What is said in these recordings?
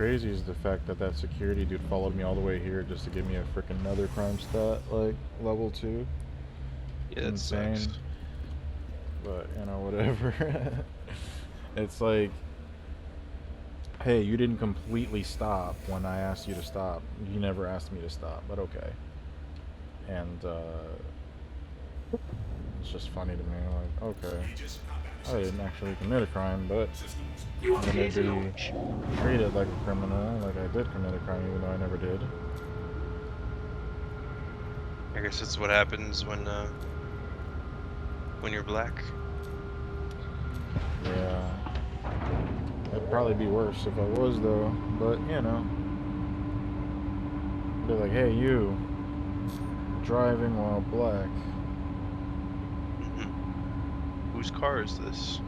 crazy is the fact that that security dude followed me all the way here just to give me a freaking another crime stat, like, level 2. Yeah, that Insane. sucks. But, you know, whatever. It's like, hey, you didn't completely stop when I asked you to stop. You never asked me to stop, but okay. And, it's just funny to me, like, okay. I didn't actually commit a crime, but I'm gonna be treated like a criminal, like I did commit a crime even though I never did. I guess that's what happens when you're black. Yeah. It'd probably be worse if I was, though. But, you know. They're like, hey, you. Driving while black. Hmm. Whose car is this?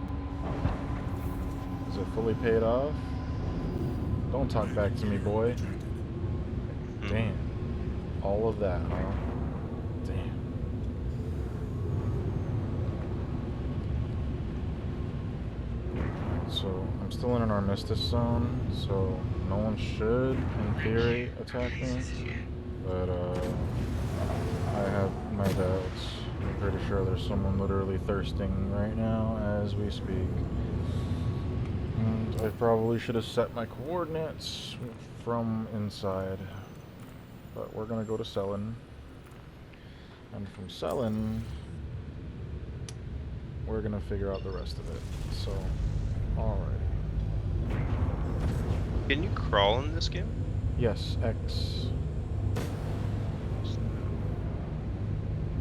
Is it fully paid off? Don't talk back to me, boy. Hmm. Damn. All of that, huh? Damn. So, I'm still in an armistice zone, so no one should, in theory, attack me. But, I have my doubts. I'm pretty sure there's someone literally thirsting right now as we speak. And I probably should have set my coordinates from inside. But we're gonna go to Selin. And from Selin, we're gonna figure out the rest of it. So, alrighty. Can you crawl in this game? Yes, X.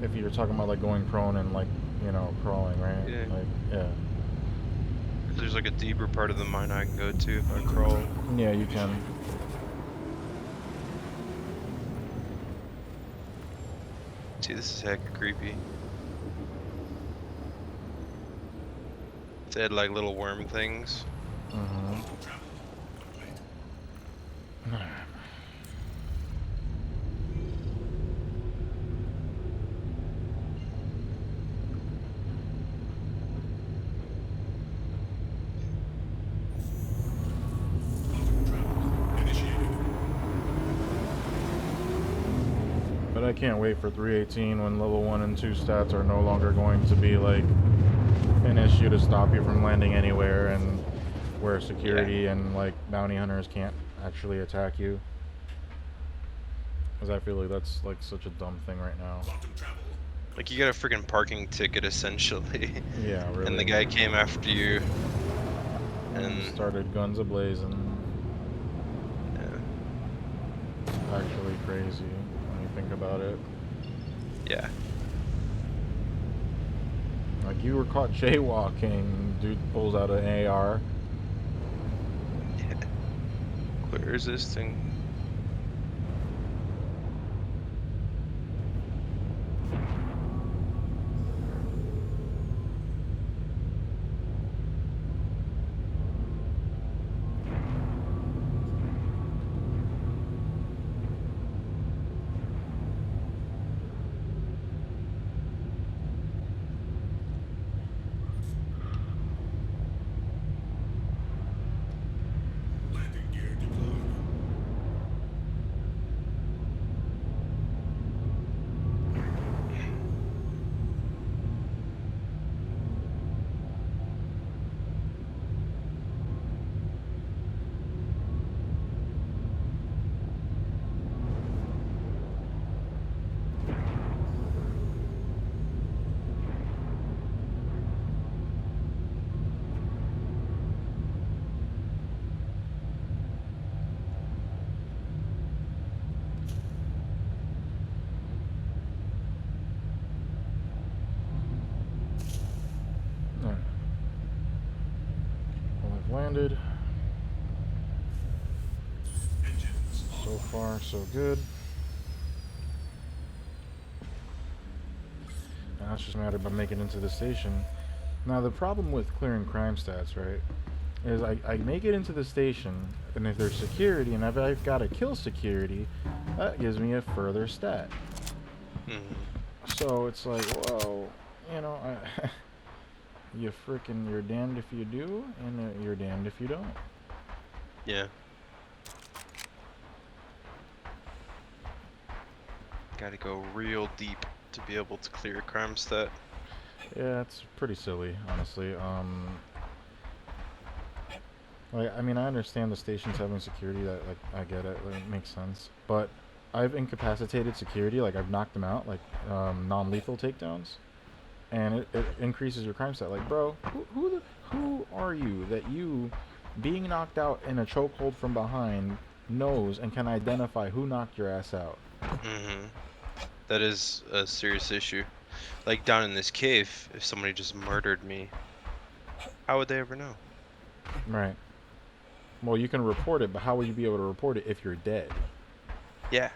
If you're talking about like going prone and like, you know, crawling, right? Yeah. Like, yeah. There's like a deeper part of the mine I can go to if I crawl. Yeah, you can. See, this is hecka creepy. They had like little worm things. Mm-hmm. But I can't wait for 318 when level 1 and 2 stats are no longer going to be like an issue to stop you from landing anywhere, and where Yeah. security and like bounty hunters can't actually attack you. Because I feel like that's like such a dumb thing right now. Like you got a freaking parking ticket essentially. Yeah, And the really. guy came after you And and started guns ablazing. yeah. Actually crazy when you think about it. Yeah. Like, you were caught jaywalking, dude pulls out an AR. Yeah. Quit resisting. Alright. Well, I've landed. So far, so good. Now it's just a matter of making it into the station. Now, the problem with clearing crime stats, right, is I make it into the station, and if there's security, and if I've got to kill security, that gives me a further stat. Hmm. So it's like, whoa, you know, you're damned if you do, and you're damned if you don't. Yeah. gotta go real deep to be able to clear a crime stat. Yeah, it's pretty silly, honestly. Like, I mean, I understand the stations having security. That, like, I get it. Like, it makes sense. But I've incapacitated security. Like, I've knocked them out. Like, non-lethal takedowns, and it increases your crime stat. Like, bro, who are you that you, being knocked out in a chokehold from behind, knows and can identify who knocked your ass out? Mm-hmm. That is a serious issue. Like down in this cave, if somebody just murdered me, how would they ever know? Right. Well, you can report it, but how will you be able to report it if you're dead? Yeah.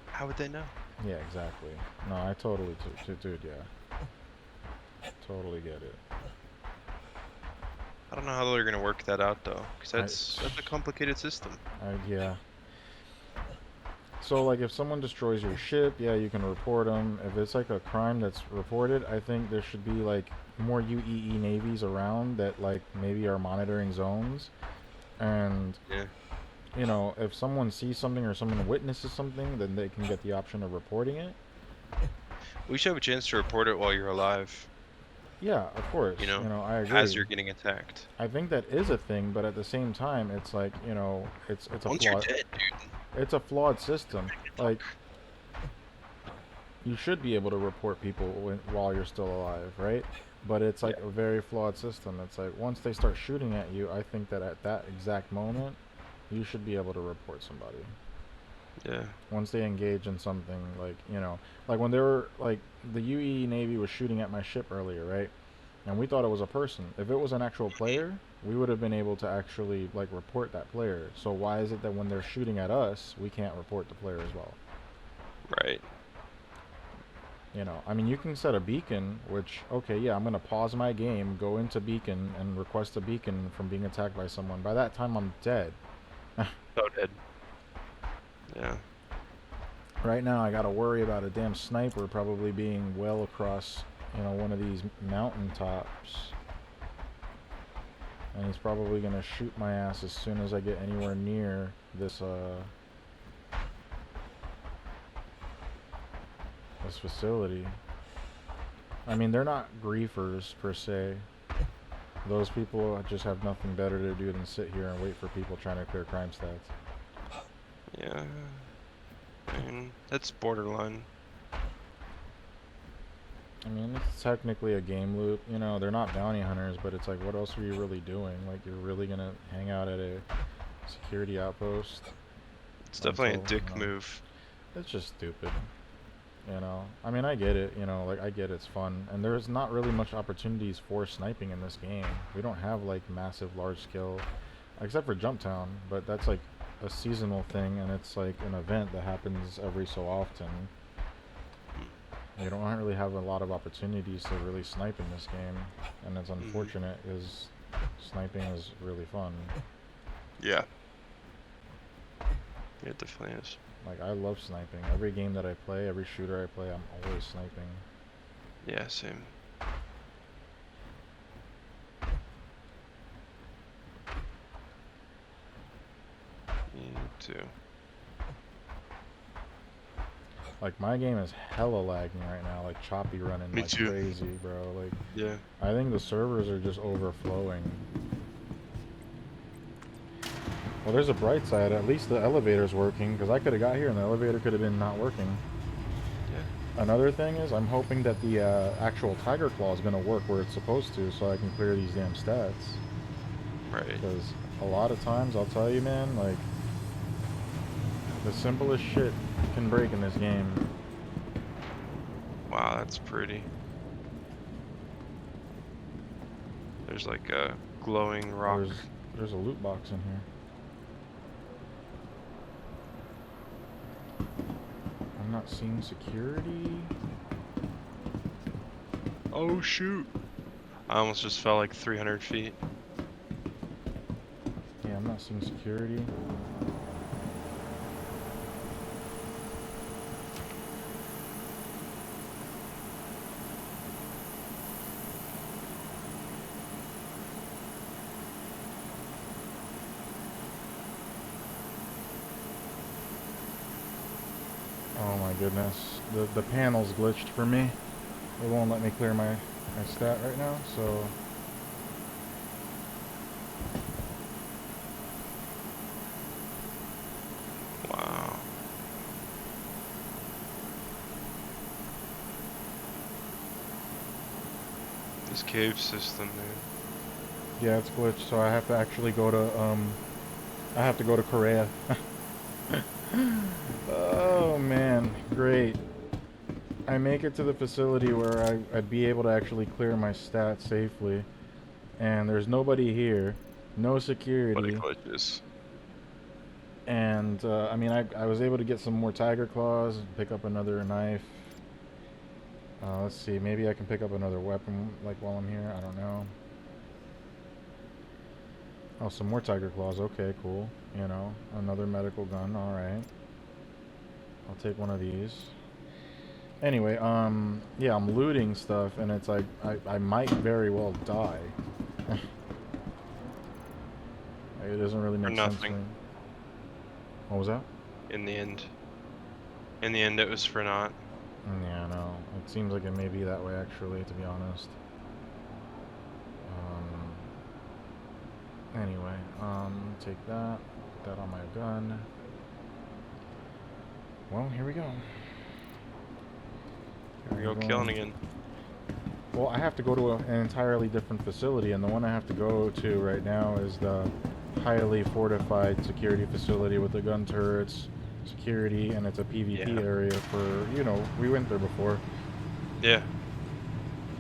How would they know? Yeah, exactly. No, I totally, dude, yeah. Totally get it. I don't know how they're gonna work that out though, because I, that's a complicated system. yeah. So, like, if someone destroys your ship, yeah, you can report them. If it's like a crime that's reported, I think there should be like more UEE navies around that, like, maybe are monitoring zones. And Yeah. you know, if someone sees something or someone witnesses something, then they can get the option of reporting it. We should have a chance to report it while you're alive, Yeah, of course. you know, I as agree. you're getting attacked. I think that is a thing, but at the same time, it's like, it's a Once you're flawed dead, dude. it's a flawed system. Like, you should be able to report people while you're still alive, right? But it's Yeah. like a very flawed system. It's like once they start shooting at you, I think that at that exact moment, you should be able to report somebody. Yeah. Once they engage in something, like, like when they were like the UE Navy was shooting at my ship earlier, right? And we thought it was a person. If it was an actual player, we would have been able to actually like report that player. So why is it that when they're shooting at us, we can't report the player as well? Right. I mean, you can set a beacon, which, okay, yeah, I'm going to pause my game, go into beacon, and request a beacon from being attacked by someone. By that time, I'm dead. So dead. Yeah. Right now, I got to worry about a damn sniper probably being well across, one of these mountain tops. And he's probably going to shoot my ass as soon as I get anywhere near this facility. I mean, they're not griefers per se. Those people just have nothing better to do than sit here and wait for people trying to clear crime stats. Yeah. I mean, that's borderline. I mean, it's technically a game loop. They're not bounty hunters, but it's like, what else are you really doing? Like, you're really gonna hang out at a security outpost It's definitely a until, dick move. it's just stupid. I mean, I get it. Like, I get it's fun, and there's not really much opportunities for sniping in this game. We don't have like massive, large scale, except for Jump Town, but that's like a seasonal thing, and it's like an event that happens every so often. You don't really have a lot of opportunities to really snipe in this game, and it's unfortunate because sniping is really fun. Yeah. Yeah, it definitely is. Like, I love sniping. Every game that I play, every shooter I play, I'm always sniping. Yeah, same. Me too. Like, my game is hella lagging right now, like choppy running Me like too. crazy, bro. Like, Yeah. I think the servers are just overflowing. Well, there's a bright side. At least the elevator's working, because I could have got here and the elevator could have been not working. Yeah. Another thing is, I'm hoping that the actual Tiger Claw is going to work where it's supposed to, so I can clear these damn stats. Right. Because a lot of times, I'll tell you, man, like, the simplest shit can break in this game. Wow, that's pretty. There's like a glowing rock. There's a loot box in here. I'm not seeing security. Oh shoot! I almost just fell like 300 feet. Yeah, I'm not seeing security. Oh my goodness. The panel's glitched for me. It won't let me clear my stat right now, so... Wow. This cave system, man. Yeah, it's glitched, so I have to actually go to, I have to go to Korea. Oh, man. Great. I make it to the facility where I'd be able to actually clear my stats safely. And there's nobody here. No But it security. glitches. And, I mean, I was able to get some more tiger claws, pick up another knife. Let's see, maybe I can pick up another weapon, like, while I'm here. I don't know. Oh, some more tiger claws. Okay, cool. You know, another medical gun. Alright. I'll take one of these. Anyway, yeah, I'm looting stuff, and it's like, I might very well die. It doesn't really For make sense to nothing. me. What was that? In the end. In the end, it was for naught. Yeah, no. It seems like it may be that way, actually, to be honest. Anyway, take that. Put that on my gun. Well, here we go. Here we go, killing again. Well, I have to go to an entirely different facility, and the one I have to go to right now is the highly fortified security facility with the gun turrets, security, and it's a PvP area for, you know, we went there before. Yeah.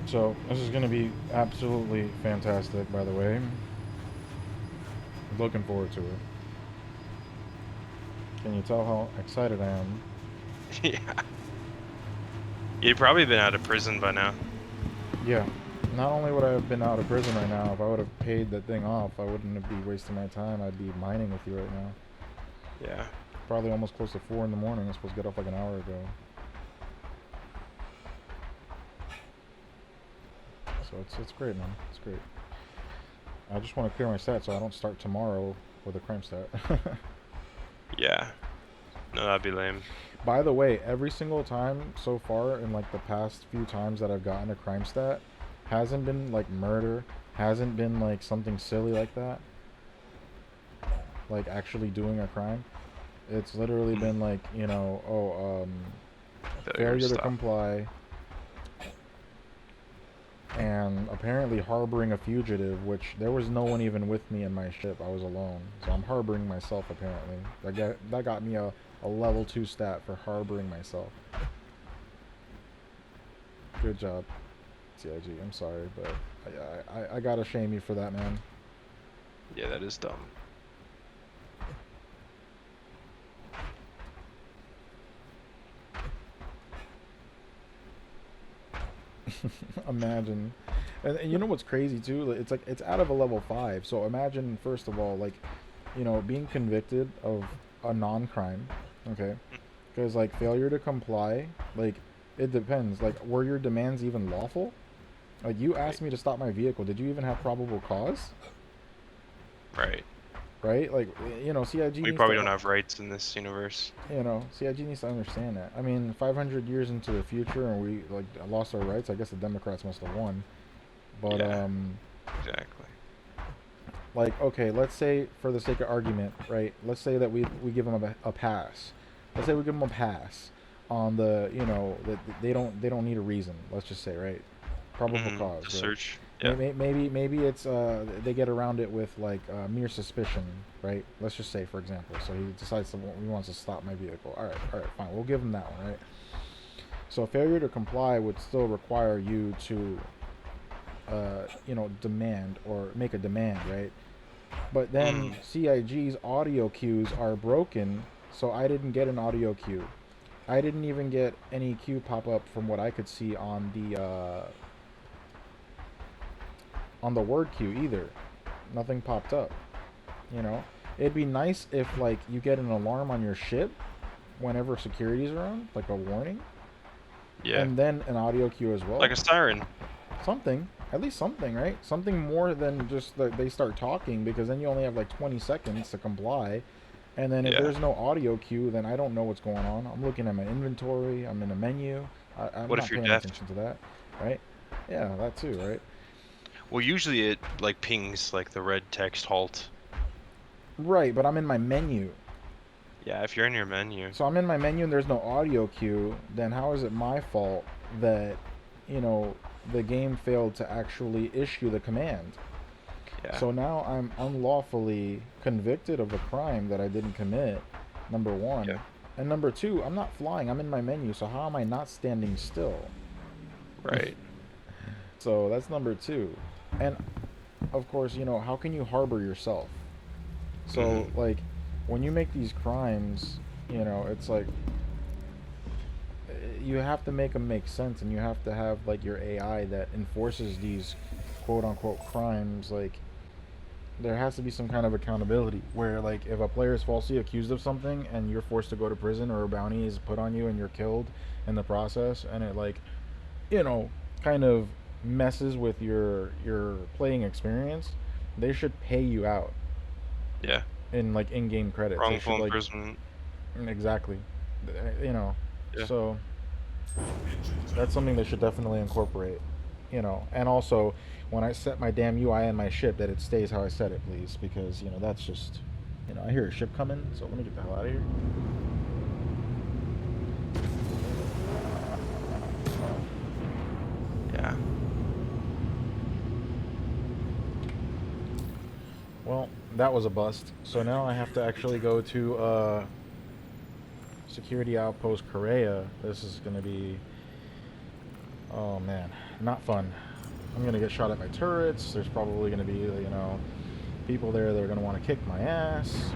So, this is going to be absolutely fantastic, by the way. Looking forward to it. Can you tell how excited I am? Yeah. You'd probably been out of prison by now. Yeah. Not only would I have been out of prison right now, if I would have paid that thing off, I wouldn't be wasting my time. I'd be mining with you right now. Yeah. Probably almost close to 4 in the morning. I'm supposed to get off like an hour ago. So it's great, man. It's great. I just want to clear my stats so I don't start tomorrow with a crime stat. Yeah. No, that'd be lame. By the way, every single time so far in like the past few times that I've gotten a crime stat hasn't been like murder, hasn't been like something silly like that. Like actually doing a crime. It's literally been like, you know, failure to comply, and apparently harboring a fugitive, which there was no one even with me in my ship. I was alone. So I'm harboring myself, apparently. That got me a level 2 stat for harboring myself. Good job, CIG. I'm sorry, but I gotta shame you for that, man. Yeah, that is dumb. Imagine. And you know what's crazy too? It's like it's out of a level 5. So imagine first of all, like, you know, being convicted of a non-crime, okay? Because like failure to comply, like it depends. Like, were your demands even lawful? Like, you asked me to stop my vehicle. Did you even have probable cause? Right. Right? Like, you know, CIG We needs probably to, don't have rights in this universe. you know, CIG needs to understand that. I mean, 500 years into the future and we like lost our rights. I guess the Democrats must have won. But Yeah. Exactly. like, okay, let's say for the sake of argument, right? Let's say that we give them a pass. Let's say we give them a pass on the, you know, that they don't need a reason. Let's just say, right? Probable To cause, right? search. Yeah. Maybe it's they get around it with like mere suspicion, right? Let's just say, for example, so he decides he wants to stop my vehicle. All right, fine. We'll give him that one, right? So failure to comply would still require you to, you know, demand or make a demand, right? But then CIG's audio cues are broken, so I didn't get an audio cue. I didn't even get any cue pop up from what I could see on the word queue either. Nothing popped up. You know, it'd be nice if like you get an alarm on your ship whenever security's around, like a warning, Yeah. and then an audio cue as well. Like a siren. Something, at least something, right? Something more than just that they start talking, because then you only have like 20 seconds to comply. And then if Yeah. there's no audio cue, then I don't know what's going on. I'm looking at my inventory. I'm in a menu. I'm What if not you're paying deaf? attention to that, right? Yeah, that too, right? Well, usually it like pings like the red text halt. Right, but I'm in my menu. Yeah, if you're in your menu. So I'm in my menu and there's no audio cue, then how is it my fault that, you know, the game failed to actually issue the command? Yeah. So now I'm unlawfully convicted of a crime that I didn't commit, number Yeah. one. And number two, I'm not flying, I'm in my menu, so how am I not standing still? Right. So that's number two. And of course, how can you harbor yourself? So, Mhm. like, when you make these crimes, it's like you have to make them make sense, and you have to have like your AI that enforces these quote unquote crimes. Like, there has to be some kind of accountability where, like, if a player is falsely accused of something and you're forced to go to prison, or a bounty is put on you and you're killed in the process, and it, like, you know kind of messes with your playing experience, they should pay you out Yeah. in, like, in-game credits. They Wrongful should, like, imprisonment. exactly, you know Yeah. so that's something they should definitely incorporate. And also, when I set my damn UI in my ship, that it stays how I set it, please, because that's just, I hear a ship coming, so let me get the hell out of here. Yeah. Well, that was a bust. So now I have to actually go to security outpost Korea. This is gonna be, oh man, not fun. I'm gonna get shot at by turrets. There's probably gonna be, people there that are gonna want to kick my ass.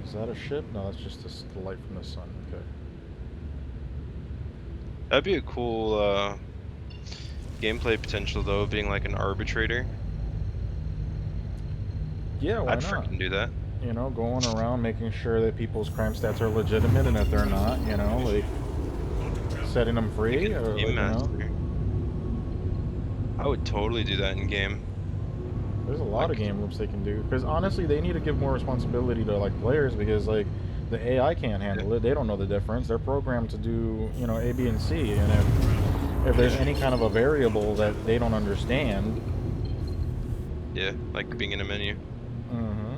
Is that a ship? No, that's just the light from the sun. Okay. That'd be a cool gameplay potential though, being like an arbitrator. Yeah, why I'd not? freaking do that. Going around making sure that people's crime stats are legitimate, and if they're not, like, setting them Like free, a or, game like, master. I would totally do that in game. there's a lot of Like, game loops they can do. Because honestly, they need to give more responsibility to, like, players, because, like, the AI can't yeah, handle it. They don't know the difference. They're programmed to do, A, B, and C. And if there's yeah, any kind of a variable that they don't understand, yeah. Like being in a menu. hmm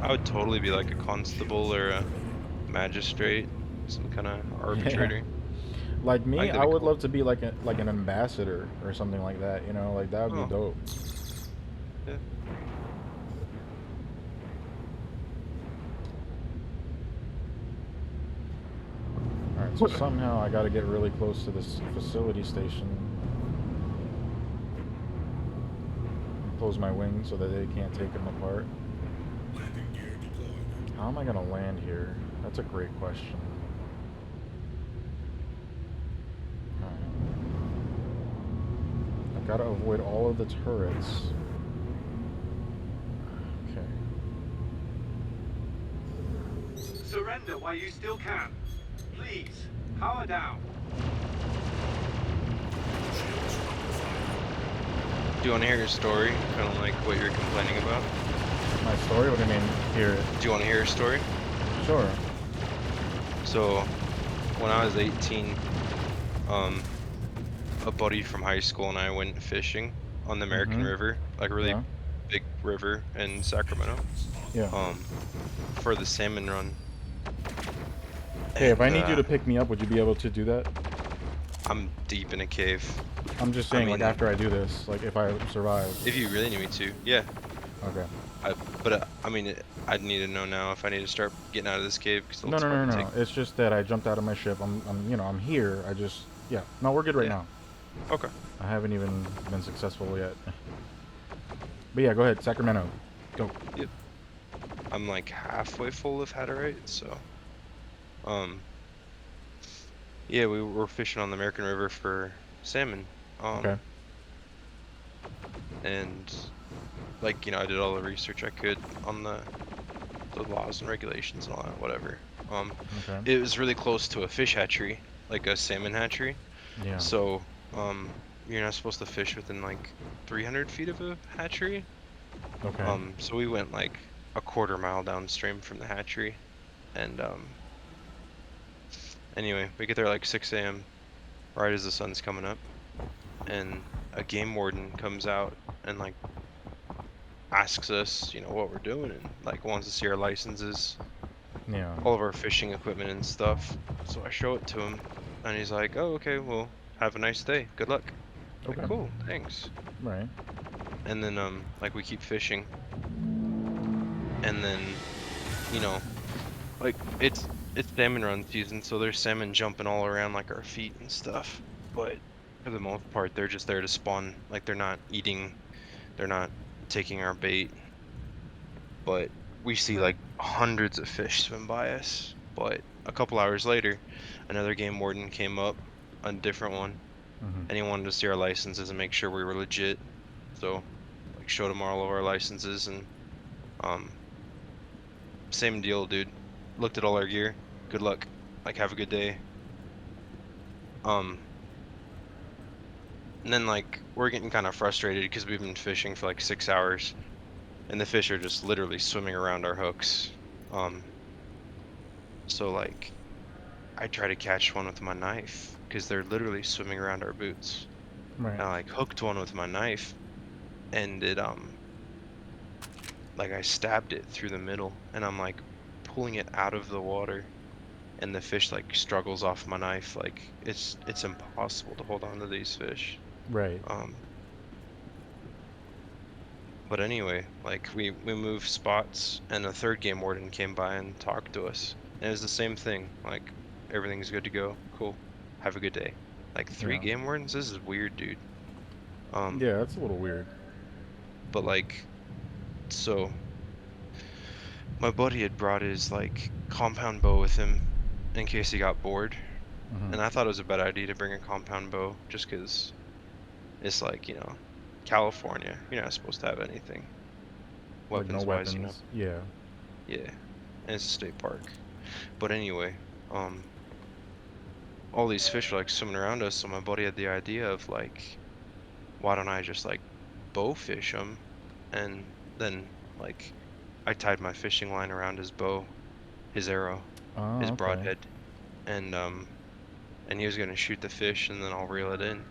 I would totally be like a constable or a magistrate, some kind of yeah. arbitrator. Like I me, think I that'd be would cool. love to be like an ambassador or something like that. Like, that would be Oh, dope. yeah. Alright, so somehow I gotta get really close to this facility station and close my wings so that they can't take them apart. How am I gonna land here? That's a great question. Alright. I gotta avoid all of the turrets. Okay. Surrender while you still can. Please, power down. Do you want to hear a story? Kind of like what you're complaining about. My story? What do you mean, hear it? Do you want to hear a story? Sure. So, when I was 18, um, a buddy from high school and I went fishing on the American Mm-hmm. River, like a really Yeah. big river in Sacramento, Yeah. um, for the salmon run. Hey, if I And need you to pick me up, would you be able to do that? I'm deep in a cave. I'm just I saying, like, mean, after I do this, like, if I survive. if you really need me to, yeah. Okay. But I mean, I'd need to know now if I need to start getting out of this cave because No, it's no, about no, to no, take. no. It's just that I jumped out of my ship. I'm here. Yeah. No, we're good right Yeah. now. Okay. I haven't even been successful yet. But yeah, go ahead, Sacramento. Go. Yep. I'm like halfway full of Haterite, so um, yeah, we were fishing on the American River for salmon. Okay. And like I did all the research I could on the the laws and regulations and all that, whatever. Okay. It was really close to a fish hatchery, like a salmon hatchery. Yeah. So, you're not supposed to fish within like 300 feet of a hatchery. Okay. So we went like a quarter mile downstream from the hatchery, and anyway, we get there like 6 a.m. right as the sun's coming up, and a game warden comes out and like asks us, what we're doing, and like wants to see our licenses, Yeah. all of our fishing equipment and stuff. So I show it to him, and he's like, "Oh, okay, well, have a nice day. Good luck." Like, Okay. cool, thanks. Right. And then like we keep fishing, and then you know, like it's salmon run season, so there's salmon jumping all around like our feet and stuff. But for the most part, they're just there to spawn. Like they're not eating, they're not taking our bait. But we see Right. like hundreds of fish swim by us. But a couple hours later, another game warden came up, a different one, Mm-hmm. and he wanted to see our licenses and make sure we were legit. So like showed him all of our licenses, and um same deal, dude. Looked at all our gear. Good luck. Like have a good day. Um and then like we're getting kind of frustrated because we've been fishing for like 6 hours, and the fish are just literally swimming around our hooks. Um so like I try to catch one with my knife because they're literally swimming around our boots. Right. And I like hooked one with my knife, and it like I stabbed it through the middle, and I'm like pulling it out of the water, and the fish like struggles off my knife. Like it's impossible to hold on to these fish. Right. Um but anyway, like we moved spots, and a third game warden came by and talked to us. And it was the same thing. Like everything's good to go. Cool. Have a good day. Like three Yeah. game wardens? This is weird, dude. Um Yeah, that's a little weird. but like so my buddy had brought his like compound bow with him in case he got bored. Mm-hmm. And I thought it was a bad idea to bring a compound bow just because it's like, California. You're not supposed to have anything Like no weapons wise. weapons. Yeah. Yeah. And it's a state park. But anyway, all these fish are like swimming around us, so my buddy had the idea of like, why don't I just like bow fish them? And then like I tied my fishing line around his bow, his arrow, Oh, his okay. broadhead, and he was gonna shoot the fish and then I'll reel it in.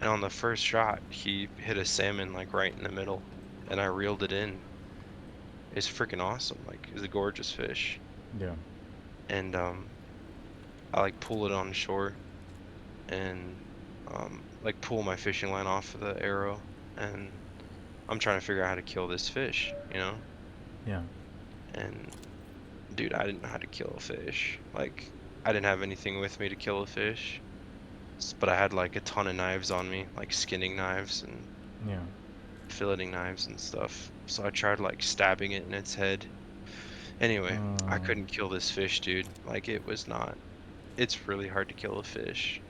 And on the first shot, he hit a salmon like right in the middle, and I reeled it in. It's freaking awesome. Like it's a gorgeous fish. Yeah. And I like pull it on shore and like pull my fishing line off of the arrow, and I'm trying to figure out how to kill this fish. Yeah. And dude, I didn't know how to kill a fish. Like I didn't have anything with me to kill a fish. But I had like a ton of knives on me, like skinning knives and Yeah. filleting knives and stuff. So I tried like stabbing it in its head. Anyway, I Um. couldn't kill this fish, dude. Like it was not. It's really hard to kill a fish,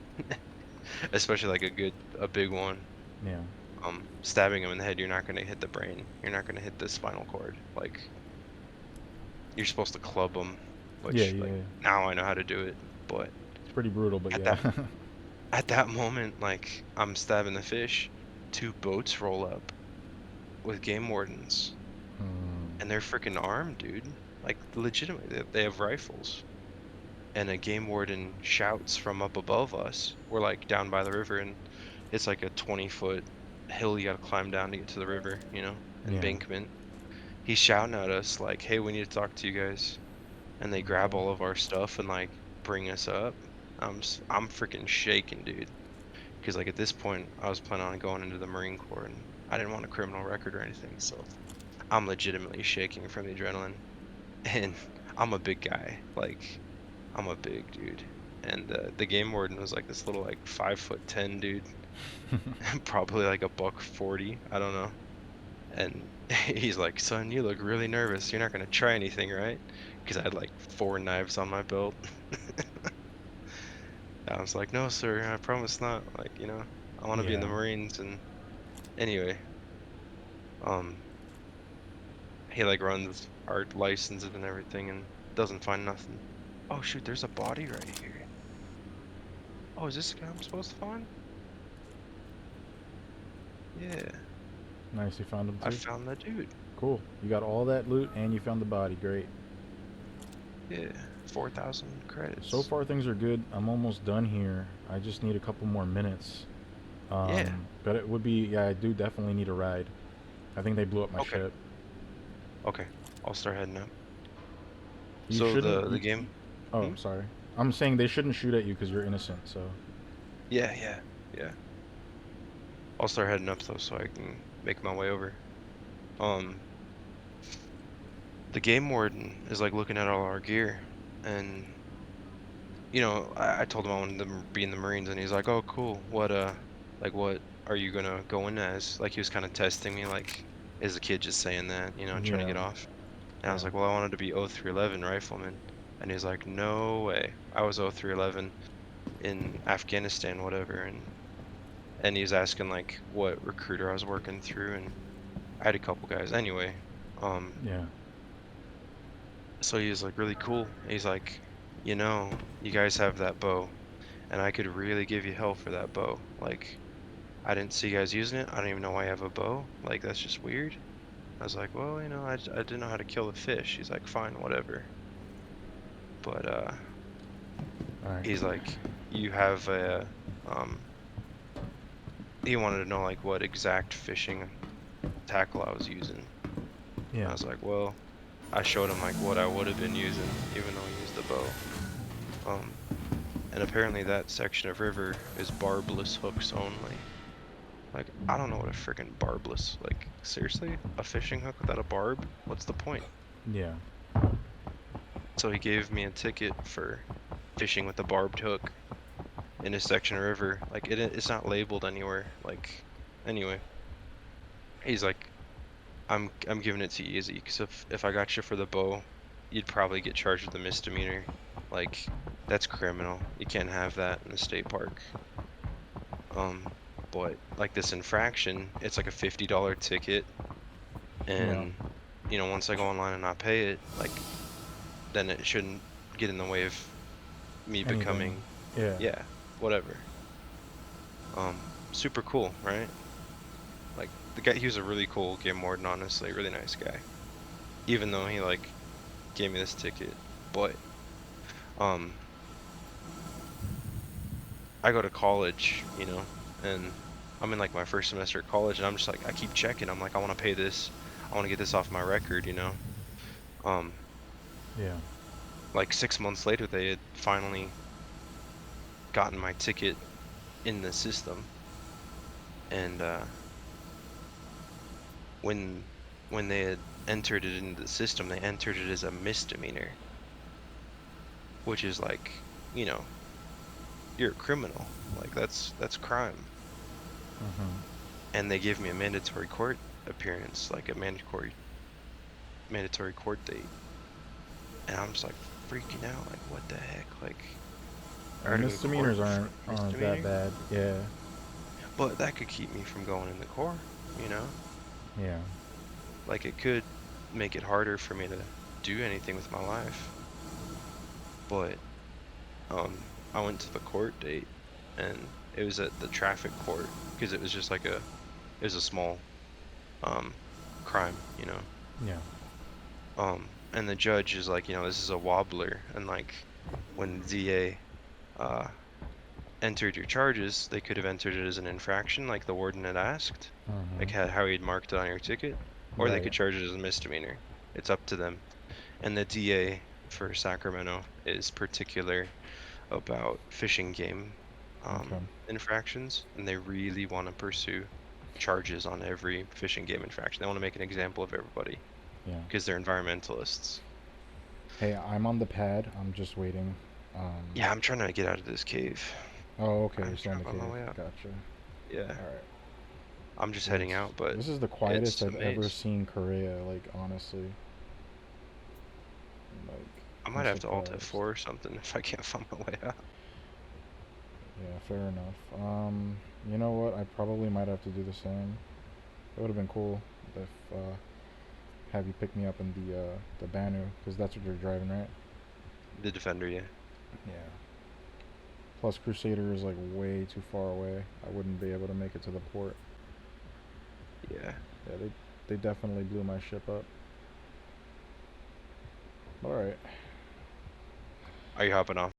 especially like a big one. Yeah. Stabbing him in the head, you're not gonna hit the brain. You're not gonna hit the spinal cord. Like you're supposed to club them, Yeah. which like Yeah. now I know how to do it. But It's pretty brutal, but at yeah. that at that moment, like I'm stabbing the fish, two boats roll up with game wardens, Mm. and they're freaking armed, dude. Like legitimately, they have rifles. And a game warden shouts from up above us. We're like down by the river, and it's like a 20-foot hill you gotta climb down to get to the river, Yeah. embankment. He's shouting at us like, "Hey, we need to talk to you guys." And they grab Okay. all of our stuff and like bring us up. I'm freaking shaking, dude. Because like at this point, I was planning on going into the Marine Corps, and I didn't want a criminal record or anything. So I'm legitimately shaking from the adrenaline. And I'm a big guy. Like I'm a big dude. And the game warden was like this little like 5'10" dude, probably like a buck 40. I don't know. And he's like, "Son, you look really nervous. You're not gonna try anything, right?" Because I had like 4 knives on my belt. I was like, "No, sir, I promise not. Like, I want to be in the Yeah. Marines." And anyway, um, he like runs our licenses and everything and doesn't find nothing. Oh shoot, there's a body right here. Oh, is this the guy I'm supposed to find? Yeah, Nice, you found him I too? found that dude. Cool. You got all that loot and you found the body. Great. Yeah, 4,000 So credits. far things are good. I'm almost done here. I just need a couple more minutes. Yeah. But it would be, yeah, I do definitely need a ride. I think they blew up my Okay. ship. Okay. I'll start heading up. You So shouldn't. the game. Oh, Hmm? sorry. I'm saying they shouldn't shoot at you because you're innocent. So Yeah, yeah, yeah. I'll start heading up though, so I can make my way over. Um, the game warden is like looking at all our gear, and I told him I wanted to be in the Marines, and he's like, "Oh, cool. Like, what are you gonna go in as?" Like, he was kind of testing me, like, is a kid just saying that, and trying to yeah, get off. And I yeah, was like, "Well, I wanted to be 0311 rifleman," and he's like, "No way. I was 0311 in Afghanistan, whatever," and he was asking like what recruiter I was working through, and I had a couple guys anyway. Um, yeah, so he was like really cool. He's like, you guys have that bow, and I could really give you hell for that bow. Like, I didn't see you guys using it. I don't even know why you have a bow. Like, that's just weird. I was like, well, I didn't know how to kill a fish. He's like, fine, whatever. But all right, he's like, you have a he wanted to know like what exact fishing tackle I was using. yeah. I was like, well, I showed him like what I would have been using, even though he used the bow. Um, and apparently that section of river is barbless hooks only. Like, I don't know what a freaking barbless, like, seriously? A fishing hook without a barb? What's the point? Yeah. So he gave me a ticket for fishing with a barbed hook in a section of river. Like, it's not labeled anywhere. Like, anyway, he's like, I'm giving it to you easy, because if I got you for the bow, you'd probably get charged with a misdemeanor. Like, that's criminal. You can't have that in the state park. Um, but like this infraction, it's like a $50 ticket, Yeah. and once I go online and I pay it, like then it shouldn't get in the way of me Anything. becoming, Yeah. yeah, whatever. Super cool, right? Like the guy, he was a really cool game warden, honestly, really nice guy. Even though he like gave me this ticket, but um I go to college, and I'm in like my first semester at college, and I'm just like I keep checking. I'm like I want to pay this. I want to get this off my record. Um Yeah. like 6 months later they had finally gotten my ticket in the system, and when when they had entered it into the system, they entered it as a misdemeanor, which is like, you know, you're a criminal. Like that's crime. Mhm. And they gave me a mandatory court appearance, like a mandatory court date. And I'm just like freaking out, like what the heck? Like I The gotta go to court misdemeanors for aren't a aren't that misdemeanor? bad. Yeah. But that could keep me from going in the Corps, you know? Yeah. Like it could make it harder for me to do anything with my life. But I went to the court date, and it was at the traffic court, because it was just like it was a small um crime. Yeah. And the judge is like, this is a wobbler, and like when the DA uh entered your charges, they could have entered it as an infraction, like the warden had asked, like Mhm. how he'd marked it on your ticket, or they Right. could charge it as a misdemeanor. It's up to them. And the DA for Sacramento is particular about fishing game Okay. infractions, and they really want to pursue charges on every fishing game infraction. They want to make an example of everybody Yeah. because they're environmentalists. Hey, I'm on the pad. I'm just waiting. Um. Yeah, I'm trying to get out of this cave. Oh, okay. You're I'm still in the on my cave. way out. Gotcha. Yeah, All right. I'm just Dude, heading out, but this is the it's quietest a I've ever maze. seen Korea. Like honestly, like I I'm might have to Alt surprised. F4 or something if I can't find my way out. Yeah, fair enough. You know what? I probably might have to do the same. It would have been cool if have you pick me up in the Banu, because that's what you're driving, right? The Defender, yeah. Yeah. Plus, Crusader is like way too far away. I wouldn't be able to make it to the port. Yeah. Yeah, they definitely blew my ship up. All right. Are you hopping off?